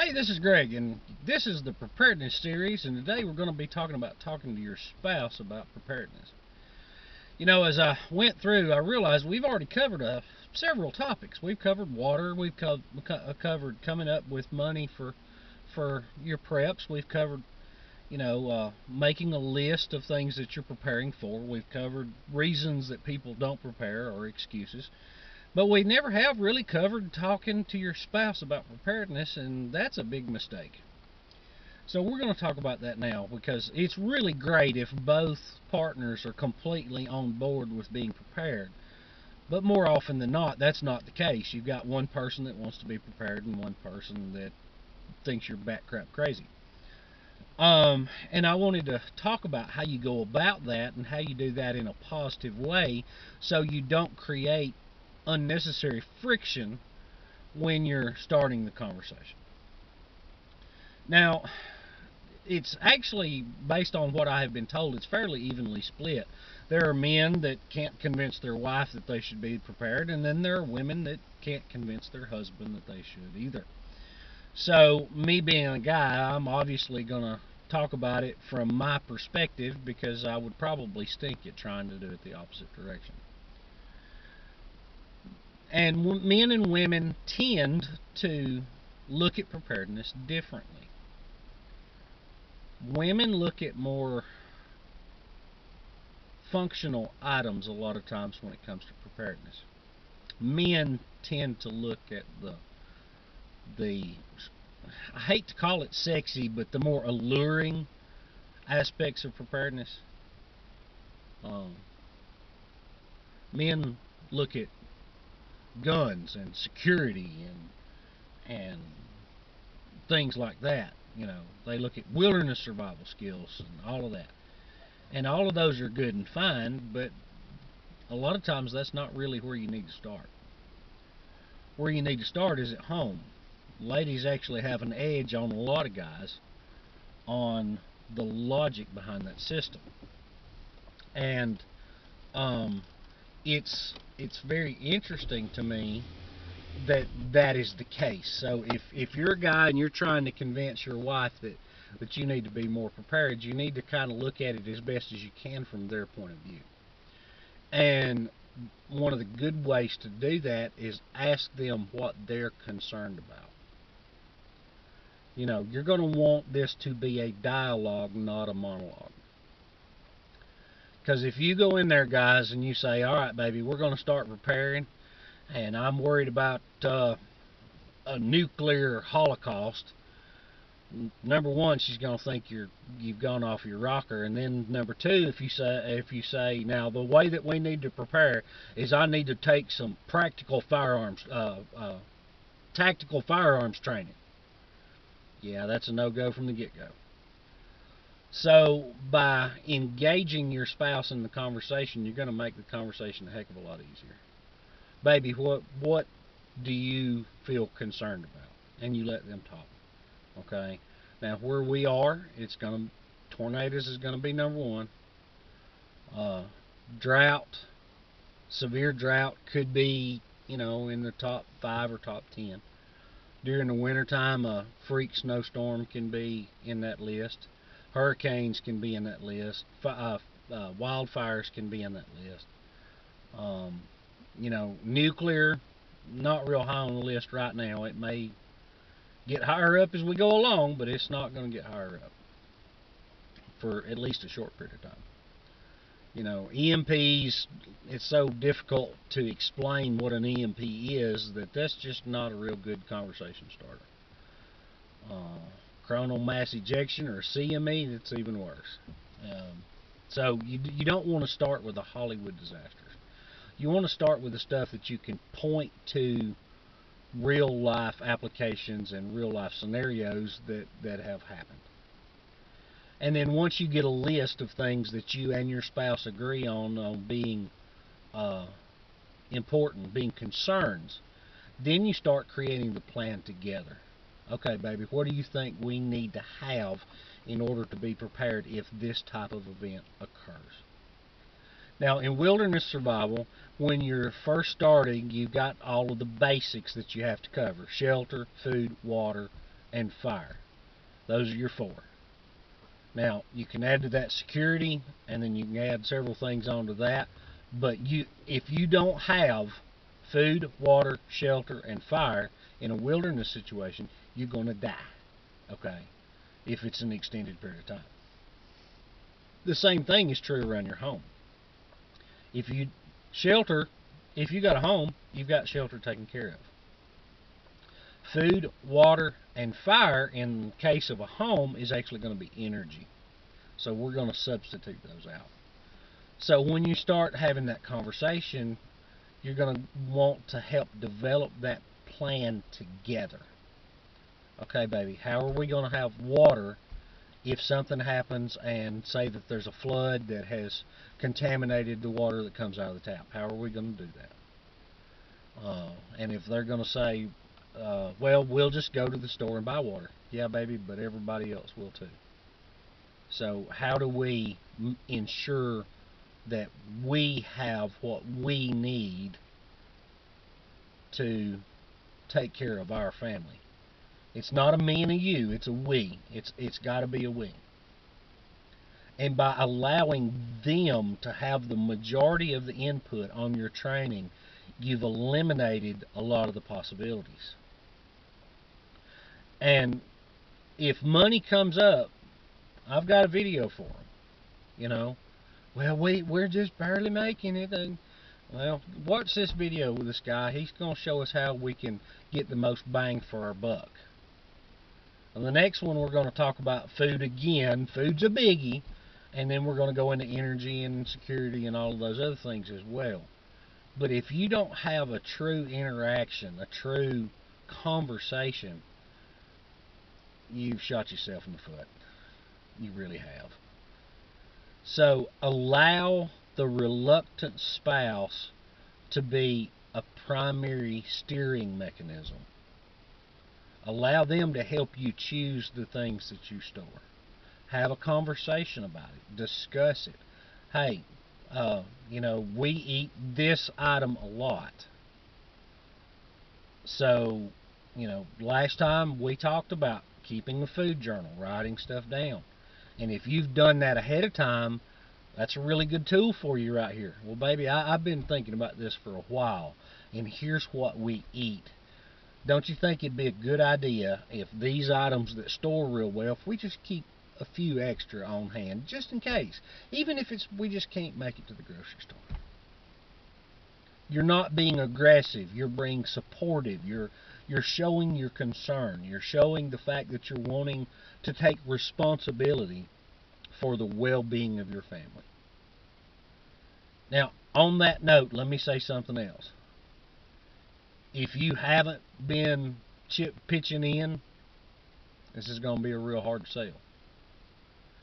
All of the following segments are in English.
Hey, this is Greg, and this is the preparedness series, and today we're going to be talking about talking to your spouse about preparedness. You know, as I went through, I realized we've already covered several topics. We've covered water, we've covered coming up with money for your preps, we've covered, making a list of things that you're preparing for, we've covered reasons that people don't prepare or excuses. But we never have really covered talking to your spouse about preparedness, and that's a big mistake. So we're going to talk about that now because it's really great if both partners are completely on board with being prepared. But more often than not, that's not the case. You've got one person that wants to be prepared and one person that thinks you're bat crap crazy. And I wanted to talk about how you go about that and how you do that in a positive way so you don't create unnecessary friction when you're starting the conversation. Now, it's actually, based on what I have been told, it's fairly evenly split. There are men that can't convince their wife that they should be prepared, and then there are women that can't convince their husband that they should either. So, me being a guy, I'm obviously going to talk about it from my perspective because I would probably stink at trying to do it the opposite direction. And men and women tend to look at preparedness differently. Women look at more functional items a lot of times when it comes to preparedness. Men tend to look at the I hate to call it sexy, but the more alluring aspects of preparedness. Men look at guns and security and things like that. They look at wilderness survival skills and all of that. And all of those are good and fine, but a lot of times that's not really where you need to start. Where you need to start is at home. Ladies actually have an edge on a lot of guys on the logic behind that system. And it's very interesting to me that is the case. So if you're a guy and you're trying to convince your wife that you need to be more prepared, you need to kind of look at it as best as you can from their point of view. And one of the good ways to do that is ask them what they're concerned about. You're going to want this to be a dialogue, not a monologue. Because if you go in there, guys, and you say, all right, baby, we're going to start preparing, and I'm worried about a nuclear holocaust, number one, she's going to think you've gone off your rocker. And then number two, if you say, now the way that we need to prepare is I need to take some tactical firearms training. Yeah, that's a no-go from the get-go. So by engaging your spouse in the conversation, you're going to make the conversation a heck of a lot easier. Baby, what do you feel concerned about? And you let them talk. Okay. Now where we are, tornadoes is going to be number one. Drought, severe drought could be in the top 5 or top 10. During the wintertime, a freak snowstorm can be in that list. Hurricanes can be in that list. Wildfires can be in that list. Nuclear, not real high on the list right now. It may get higher up as we go along, but it's not going to get higher up for at least a short period of time. EMPs, it's so difficult to explain what an EMP is that's just not a real good conversation starter. Coronal mass ejection, or CME, that's even worse. So you don't want to start with the Hollywood disasters. You want to start with the stuff that you can point to real life applications and real life scenarios that have happened. And then once you get a list of things that you and your spouse agree on being important, being concerns, then you start creating the plan together. Okay, baby, what do you think we need to have in order to be prepared if this type of event occurs? Now, in wilderness survival, when you're first starting, you've got all of the basics that you have to cover: shelter, food, water, and fire. Those are your four. Now, you can add to that security, and then you can add several things onto that. But if you don't have food, water, shelter, and fire in a wilderness situation, you're going to die, okay, if it's an extended period of time. The same thing is true around your home. If you got a home, you've got shelter taken care of. Food, water, and fire in the case of a home is actually going to be energy. So we're going to substitute those out. So when you start having that conversation, you're going to want to help develop that plan together. Okay, baby, how are we going to have water if something happens and say that there's a flood that has contaminated the water that comes out of the tap? How are we going to do that? And if they're going to say, well, we'll just go to the store and buy water. Yeah, baby, but everybody else will too. So how do we ensure that we have what we need to take care of our family? It's not a me and a you, it's a we. It's got to be a we. And by allowing them to have the majority of the input on your training, you've eliminated a lot of the possibilities. And if money comes up, I've got a video for them. You know, well, we're just barely making it. And, well, watch this video with this guy. He's going to show us how we can get the most bang for our buck. And the next one, we're going to talk about food again. Food's a biggie. And then we're going to go into energy and security and all of those other things as well. But if you don't have a true interaction, a true conversation, you've shot yourself in the foot. You really have. So allow the reluctant spouse to be a primary steering mechanism. Allow them to help you choose the things that you store. Have a conversation about it. Discuss it. Hey, you know, we eat this item a lot. So, you know, last time we talked about keeping a food journal, writing stuff down. And if you've done that ahead of time, that's a really good tool for you right here. Well, baby, I've been thinking about this for a while, and here's what we eat. Don't you think it'd be a good idea if these items that store real well, if we just keep a few extra on hand, just in case, even if we just can't make it to the grocery store? You're not being aggressive. You're being supportive. You're showing your concern. You're showing the fact that you're wanting to take responsibility for the well-being of your family. Now, on that note, let me say something else. If you haven't been pitching in, this is going to be a real hard sell.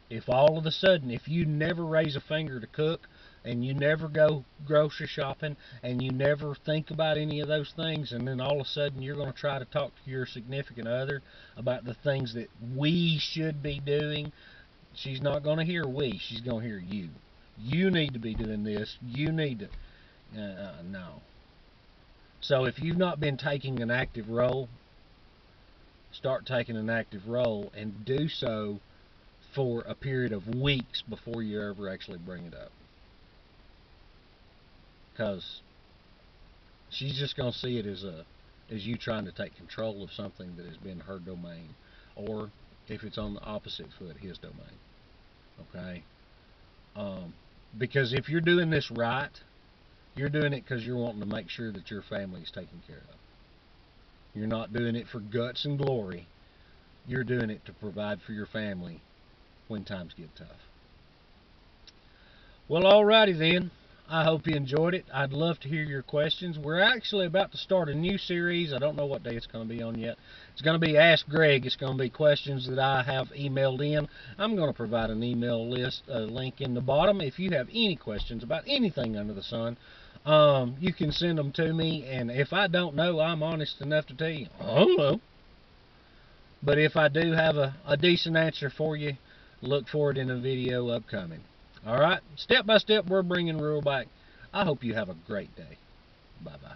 If all of a sudden, if you never raise a finger to cook, and you never go grocery shopping, and you never think about any of those things, and then all of a sudden you're going to try to talk to your significant other about the things that we should be doing, she's not going to hear we, she's going to hear you. You need to be doing this. You need to... no. So if you've not been taking an active role, start taking an active role, and do so for a period of weeks before you ever actually bring it up. Because she's just going to see it as you trying to take control of something that has been her domain, or if it's on the opposite foot, his domain. Okay? Because if you're doing this right, you're doing it because you're wanting to make sure that your family is taken care of. You're not doing it for guts and glory. You're doing it to provide for your family when times get tough. Well, alrighty then. I hope you enjoyed it. I'd love to hear your questions. We're actually about to start a new series. I don't know what day it's going to be on yet. It's going to be Ask Greg. It's going to be questions that I have emailed in. I'm going to provide an email list link in the bottom. If you have any questions about anything under the sun, you can send them to me. And if I don't know, I'm honest enough to tell you, I don't know. But if I do have a decent answer for you, look for it in a video upcoming. Alright, step by step, we're bringing rural back. I hope you have a great day. Bye-bye.